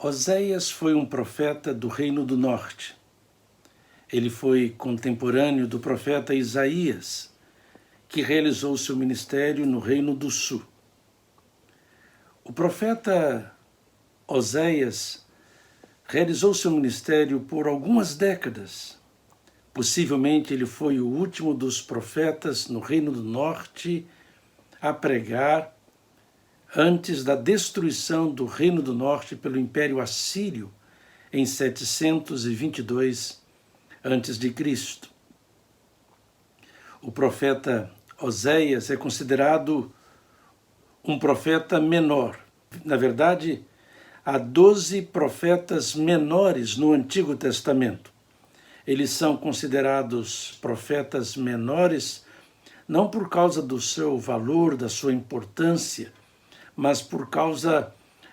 Oséias foi um profeta do Reino do Norte. Ele foi contemporâneo do profeta Isaías, que realizou seu ministério no Reino do Sul. O profeta Oséias realizou seu ministério por algumas décadas. Possivelmente ele foi o último dos profetas no Reino do Norte a pregar antes da destruição do Reino do Norte pelo Império Assírio em 722 a.C. O profeta Oséias é considerado um profeta menor. Na verdade, há 12 profetas menores no Antigo Testamento. Eles são considerados profetas menores não por causa do seu valor, da sua importância, mas por causa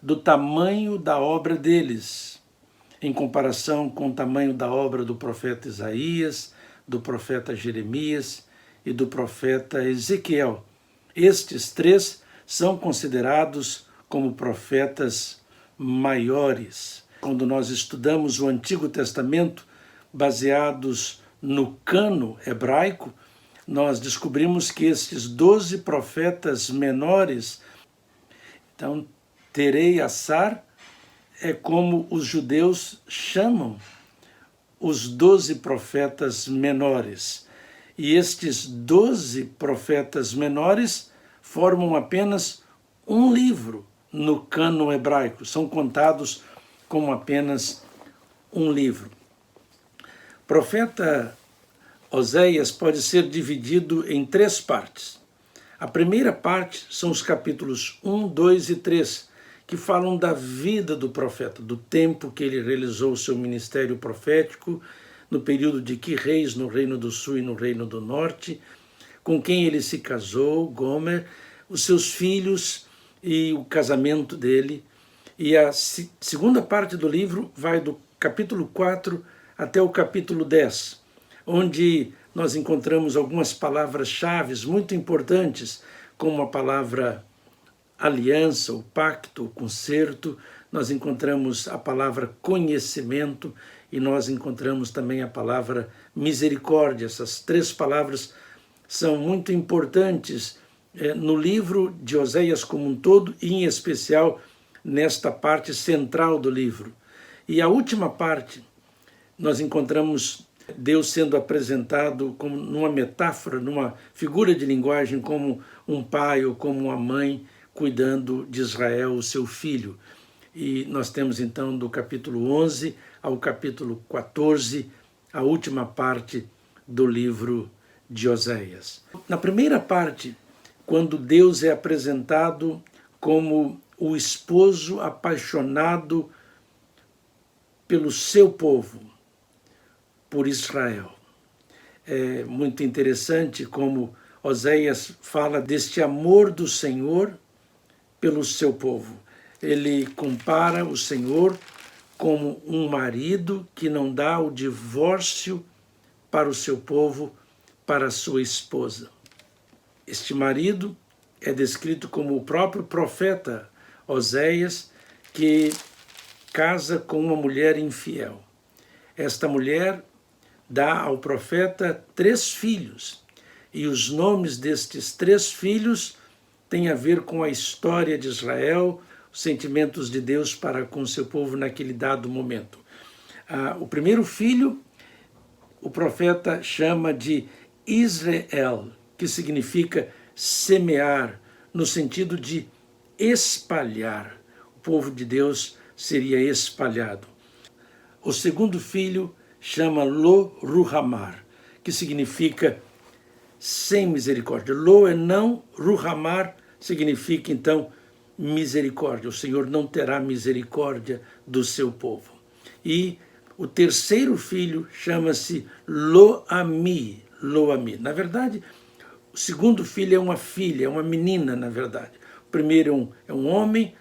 do tamanho da obra deles, em comparação com o tamanho da obra do profeta Isaías, do profeta Jeremias e do profeta Ezequiel. Estes três são considerados como profetas maiores. Quando nós estudamos o Antigo Testamento, baseados no cano hebraico, nós descobrimos que estes 12 profetas menores, então, Terei Assar é como os judeus chamam os 12 profetas menores. E estes 12 profetas menores formam apenas um livro no cânon hebraico, são contados como apenas um livro. O profeta Oséias pode ser dividido em 3 partes. A primeira parte são os capítulos 1, 2 e 3, que falam da vida do profeta, do tempo que ele realizou o seu ministério profético, no período de reis no Reino do Sul e no Reino do Norte, com quem ele se casou, Gomer, os seus filhos e o casamento dele. E a segunda parte do livro vai do capítulo 4 até o capítulo 10, onde nós encontramos algumas palavras-chave muito importantes, como a palavra aliança, o pacto, o concerto. Nós encontramos a palavra conhecimento e nós encontramos também a palavra misericórdia. Essas 3 palavras são muito importantes no livro de Oséias como um todo e, em especial, nesta parte central do livro. E a última parte, nós encontramos Deus sendo apresentado como numa metáfora, numa figura de linguagem, como um pai ou como uma mãe cuidando de Israel, o seu filho. E nós temos então do capítulo 11 ao capítulo 14, a última parte do livro de Oséias. Na primeira parte, quando Deus é apresentado como o esposo apaixonado pelo seu povo, por Israel. É muito interessante como Oséias fala deste amor do Senhor pelo seu povo. Ele compara o Senhor como um marido que não dá o divórcio para o seu povo, para a sua esposa. Este marido é descrito como o próprio profeta Oséias, que casa com uma mulher infiel. Esta mulher dá ao profeta 3 filhos, e os nomes destes 3 filhos têm a ver com a história de Israel, os sentimentos de Deus para com seu povo naquele dado momento. O primeiro filho, o profeta chama de Israel, que significa semear, no sentido de espalhar. O povo de Deus seria espalhado. O segundo filho chama Lo Ruhamar, que significa sem misericórdia. Lo é não, Ruhamar significa então misericórdia. O Senhor não terá misericórdia do seu povo. E o terceiro filho chama-se Lo-Ami. Lo-Ami. Na verdade, o segundo filho é uma filha, é uma menina, na verdade. O primeiro é um homem,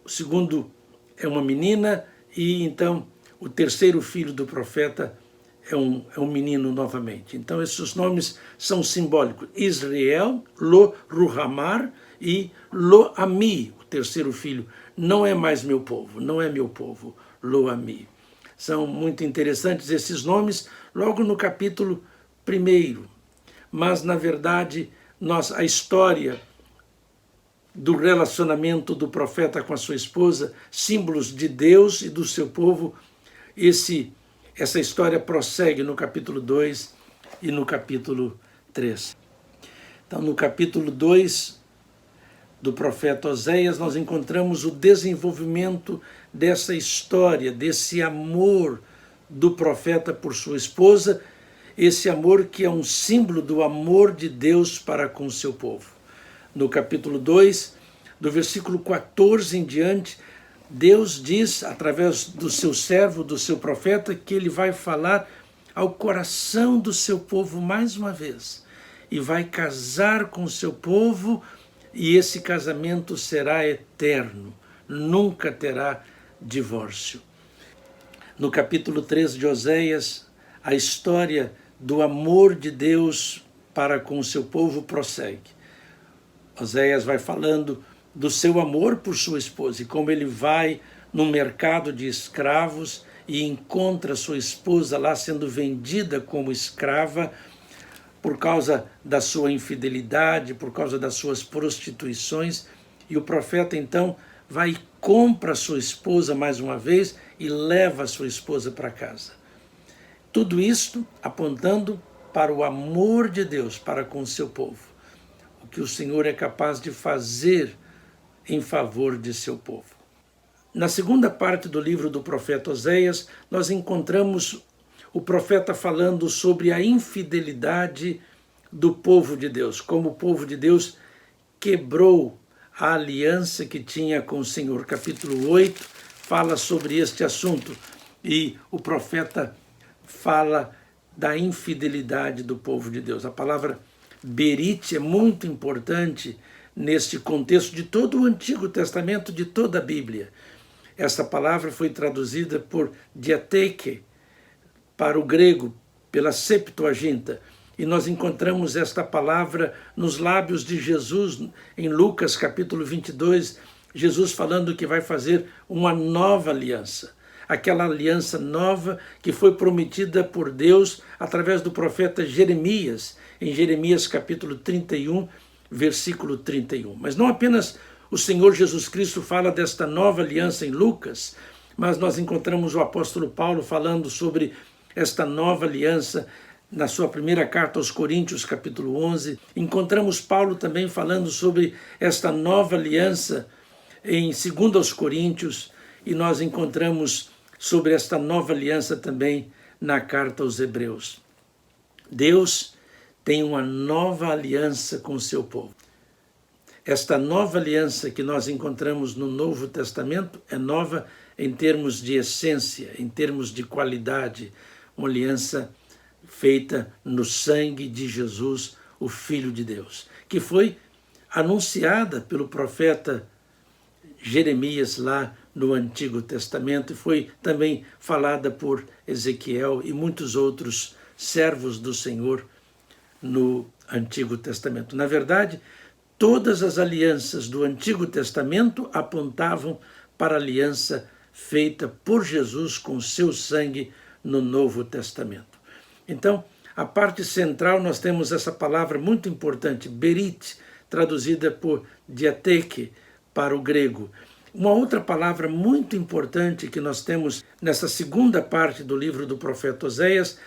o segundo é uma menina, e então o terceiro filho do profeta é um menino novamente. Então esses nomes são simbólicos. Israel, Lo Ruhamar e Lo-ami, o terceiro filho, não é mais meu povo, não é meu povo, Lo-ami. São muito interessantes esses nomes logo no capítulo 1, mas na verdade a história do relacionamento do profeta com a sua esposa, símbolos de Deus e do seu povo, essa história prossegue no capítulo 2 e no capítulo 3. Então, no capítulo 2 do profeta Oséias, nós encontramos o desenvolvimento dessa história, desse amor do profeta por sua esposa, esse amor que é um símbolo do amor de Deus para com o seu povo. No capítulo 2, do versículo 14 em diante, Deus diz, através do seu servo, do seu profeta, que ele vai falar ao coração do seu povo mais uma vez e vai casar com o seu povo, e esse casamento será eterno, nunca terá divórcio. No capítulo 3 de Oséias, a história do amor de Deus para com o seu povo prossegue. Oséias vai falando do seu amor por sua esposa e como ele vai no mercado de escravos e encontra sua esposa lá sendo vendida como escrava por causa da sua infidelidade, por causa das suas prostituições. E o profeta então vai e compra sua esposa mais uma vez e leva sua esposa para casa. Tudo isto apontando para o amor de Deus para com o seu povo, o que o Senhor é capaz de fazer em favor de seu povo. Na segunda parte do livro do profeta Oséias, nós encontramos o profeta falando sobre a infidelidade do povo de Deus, como o povo de Deus quebrou a aliança que tinha com o Senhor. Capítulo 8 fala sobre este assunto e o profeta fala da infidelidade do povo de Deus. A palavra berit é muito importante neste contexto de todo o Antigo Testamento, de toda a Bíblia. Essa palavra foi traduzida por diateike, para o grego, pela Septuaginta, e nós encontramos esta palavra nos lábios de Jesus, em Lucas capítulo 22, Jesus falando que vai fazer uma nova aliança, aquela aliança nova que foi prometida por Deus através do profeta Jeremias, em Jeremias capítulo 31, versículo 31. Mas não apenas o Senhor Jesus Cristo fala desta nova aliança em Lucas, mas nós encontramos o apóstolo Paulo falando sobre esta nova aliança na sua primeira carta aos Coríntios, capítulo 11. Encontramos Paulo também falando sobre esta nova aliança em 2 aos Coríntios, e nós encontramos sobre esta nova aliança também na carta aos Hebreus. Deus tem uma nova aliança com o seu povo. Esta nova aliança que nós encontramos no Novo Testamento é nova em termos de essência, em termos de qualidade, uma aliança feita no sangue de Jesus, o Filho de Deus, que foi anunciada pelo profeta Jeremias lá no Antigo Testamento e foi também falada por Ezequiel e muitos outros servos do Senhor no Antigo Testamento. Na verdade, todas as alianças do Antigo Testamento apontavam para a aliança feita por Jesus com seu sangue no Novo Testamento. Então, a parte central nós temos essa palavra muito importante, berit, traduzida por diateike para o grego. Uma outra palavra muito importante que nós temos nessa segunda parte do livro do profeta Oséias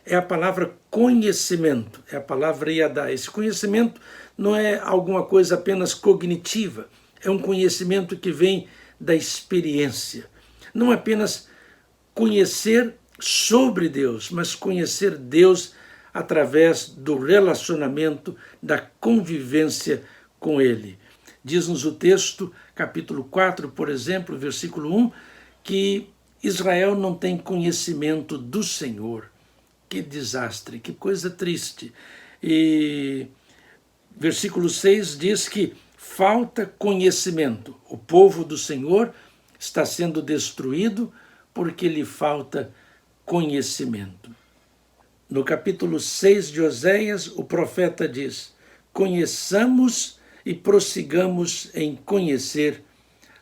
é a palavra conhecimento, é a palavra yadá. Esse conhecimento não é alguma coisa apenas cognitiva, é um conhecimento que vem da experiência. Não apenas conhecer sobre Deus, mas conhecer Deus através do relacionamento, da convivência com Ele. Diz-nos o texto, capítulo 4, por exemplo, versículo 1, que Israel não tem conhecimento do Senhor. Que desastre, que coisa triste. E versículo 6 diz que falta conhecimento. O povo do Senhor está sendo destruído porque lhe falta conhecimento. No capítulo 6 de Oséias, o profeta diz: conheçamos e prossigamos em conhecer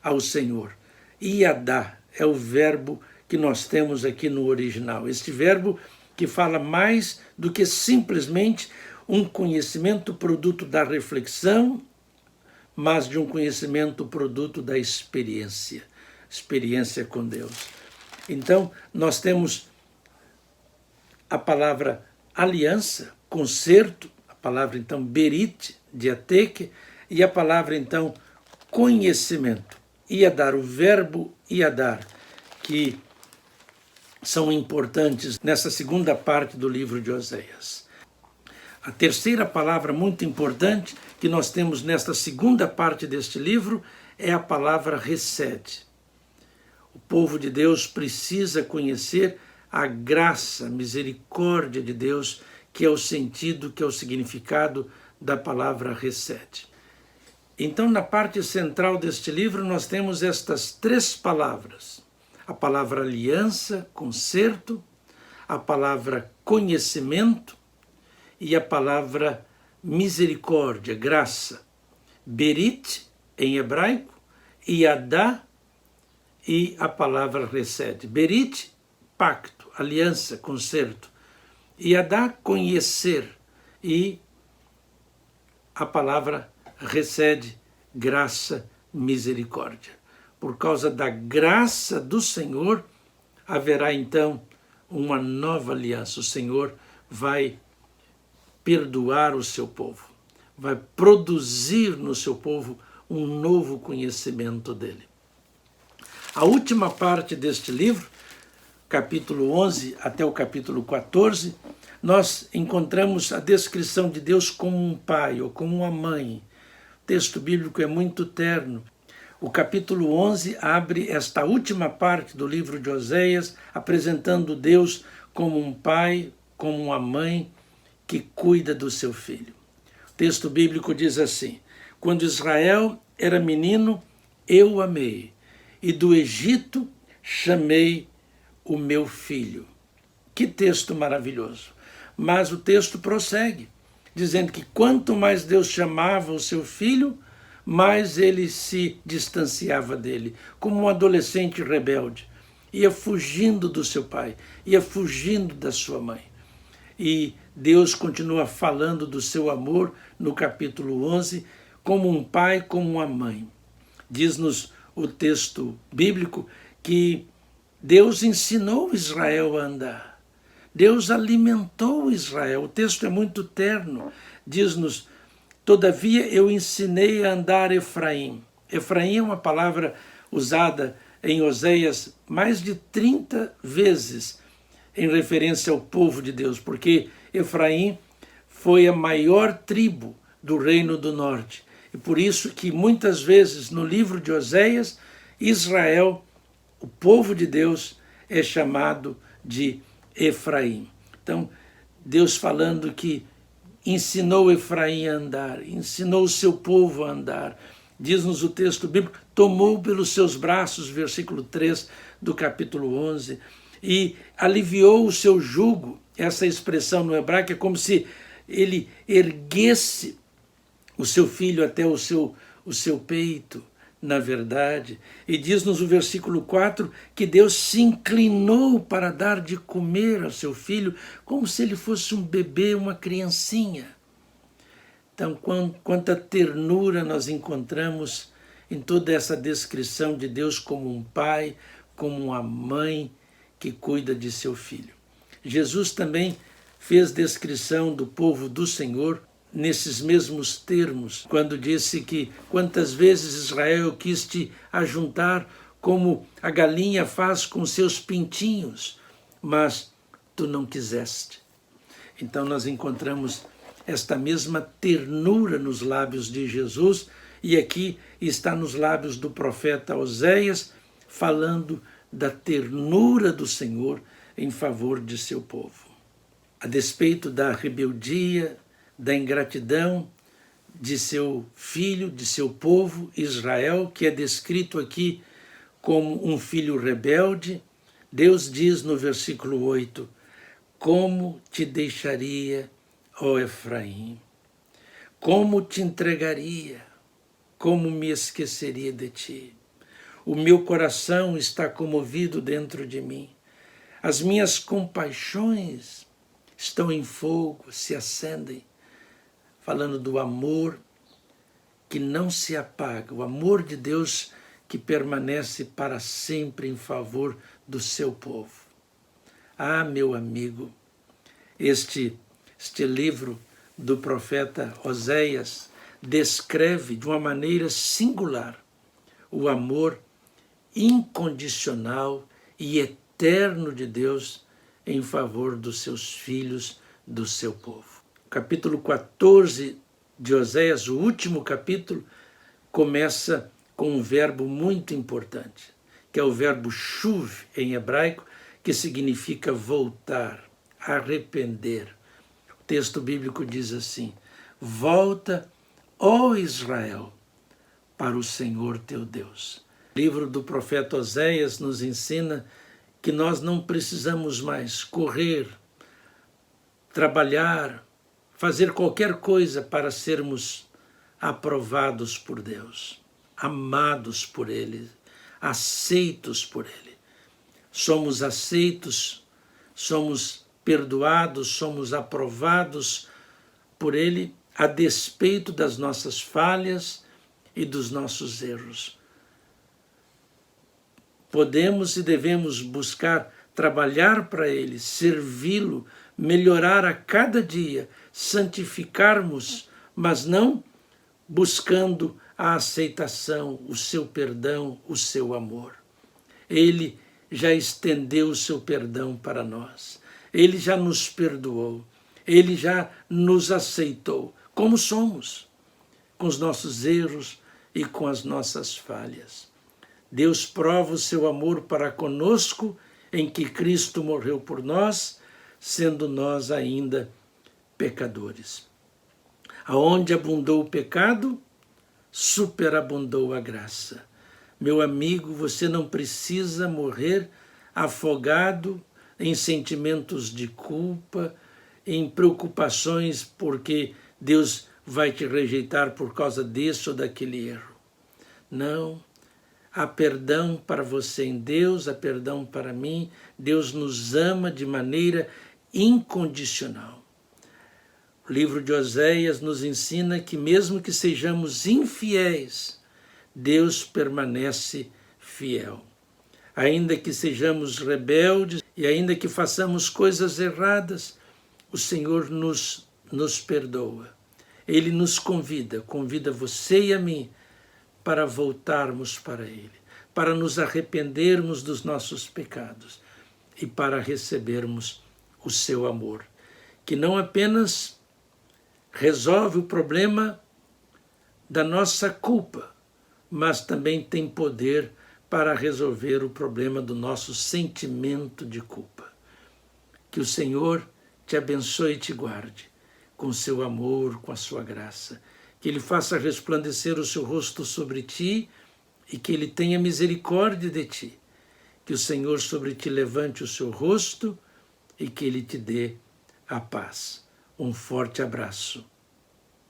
ao Senhor. Iadá é o verbo que nós temos aqui no original. Este verbo que fala mais do que simplesmente um conhecimento produto da reflexão, mas de um conhecimento produto da experiência com Deus. Então, nós temos a palavra aliança, concerto, a palavra então berit, diateque, e a palavra então conhecimento. Iadar, o verbo iadar, que são importantes nessa segunda parte do livro de Oséias. A terceira palavra muito importante que nós temos nesta segunda parte deste livro é a palavra resed. O povo de Deus precisa conhecer a graça, a misericórdia de Deus, que é o sentido, que é o significado da palavra resed. Então, na parte central deste livro, nós temos estas três palavras. A palavra aliança, concerto, a palavra conhecimento e a palavra misericórdia, graça. Berit, em hebraico, Iadá e a palavra resed. Berit, pacto, aliança, concerto. Iadá, conhecer, e a palavra resed, graça, misericórdia. Por causa da graça do Senhor, haverá então uma nova aliança. O Senhor vai perdoar o seu povo, vai produzir no seu povo um novo conhecimento dele. A última parte deste livro, capítulo 11 até o capítulo 14, nós encontramos a descrição de Deus como um pai ou como uma mãe. O texto bíblico é muito terno. O capítulo 11 abre esta última parte do livro de Oséias, apresentando Deus como um pai, como uma mãe que cuida do seu filho. O texto bíblico diz assim: quando Israel era menino, eu o amei, e do Egito chamei o meu filho. Que texto maravilhoso! Mas o texto prossegue, dizendo que quanto mais Deus chamava o seu filho, mais ele se distanciava dele, como um adolescente rebelde. Ia fugindo do seu pai, ia fugindo da sua mãe. E Deus continua falando do seu amor no capítulo 11, como um pai, como uma mãe. Diz-nos o texto bíblico que Deus ensinou Israel a andar. Deus alimentou Israel. O texto é muito terno. Diz-nos: todavia eu ensinei a andar Efraim. Efraim é uma palavra usada em Oséias mais de 30 vezes em referência ao povo de Deus, porque Efraim foi a maior tribo do Reino do Norte. E por isso que muitas vezes no livro de Oséias, Israel, o povo de Deus, é chamado de Efraim. Então, Deus falando que ensinou Efraim a andar, ensinou o seu povo a andar. Diz-nos o texto bíblico, tomou pelos seus braços, versículo 3 do capítulo 11, e aliviou o seu jugo. Essa expressão no hebraico é como se ele erguesse o seu filho até o seu peito, na verdade. E diz-nos o versículo 4 que Deus se inclinou para dar de comer ao seu filho, como se ele fosse um bebê, uma criancinha. Então, quanta ternura nós encontramos em toda essa descrição de Deus como um pai, como uma mãe que cuida de seu filho. Jesus também fez descrição do povo do Senhor nesses mesmos termos, quando disse que quantas vezes Israel quis te ajuntar como a galinha faz com seus pintinhos, mas tu não quiseste. Então nós encontramos esta mesma ternura nos lábios de Jesus, e aqui está nos lábios do profeta Oséias, falando da ternura do Senhor em favor de seu povo. A despeito da rebeldia, da ingratidão de seu filho, de seu povo, Israel, que é descrito aqui como um filho rebelde, Deus diz no versículo 8, como te deixaria, ó Efraim? Como te entregaria? como me esqueceria de ti? O meu coração está comovido dentro de mim. As minhas compaixões estão em fogo, se acendem. Falando do amor que não se apaga, o amor de Deus que permanece para sempre em favor do seu povo. Ah, meu amigo, este livro do profeta Oséias descreve de uma maneira singular o amor incondicional e eterno de Deus em favor dos seus filhos, do seu povo. Capítulo 14 de Oséias, o último capítulo, começa com um verbo muito importante, que é o verbo shuv em hebraico, que significa voltar, arrepender. O texto bíblico diz assim: volta, ó Israel, para o Senhor teu Deus. O livro do profeta Oséias nos ensina que nós não precisamos mais correr, trabalhar, fazer qualquer coisa para sermos aprovados por Deus, amados por Ele, aceitos por Ele. Somos aceitos, somos perdoados, somos aprovados por Ele a despeito das nossas falhas e dos nossos erros. Podemos e devemos buscar trabalhar para Ele, servi-lo, melhorar a cada dia, santificarmos, mas não buscando a aceitação, o seu perdão, o seu amor. Ele já estendeu o seu perdão para nós. Ele já nos perdoou. Ele já nos aceitou como somos, com os nossos erros e com as nossas falhas. Deus prova o seu amor para conosco em que Cristo morreu por nós, sendo nós ainda pecadores. Aonde abundou o pecado, superabundou a graça. Meu amigo, você não precisa morrer afogado em sentimentos de culpa, em preocupações porque Deus vai te rejeitar por causa desse ou daquele erro. Não. Há perdão para você em Deus, há perdão para mim. Deus nos ama de maneira incondicional. O livro de Oséias nos ensina que mesmo que sejamos infiéis, Deus permanece fiel. Ainda que sejamos rebeldes e ainda que façamos coisas erradas, o Senhor nos perdoa. Ele nos convida você e a mim, para voltarmos para Ele, para nos arrependermos dos nossos pecados e para recebermos o seu amor, que não apenas resolve o problema da nossa culpa, mas também tem poder para resolver o problema do nosso sentimento de culpa. Que o Senhor te abençoe e te guarde com o seu amor, com a sua graça. Que Ele faça resplandecer o seu rosto sobre ti e que Ele tenha misericórdia de ti. Que o Senhor sobre ti levante o seu rosto e que Ele te dê a paz. Um forte abraço.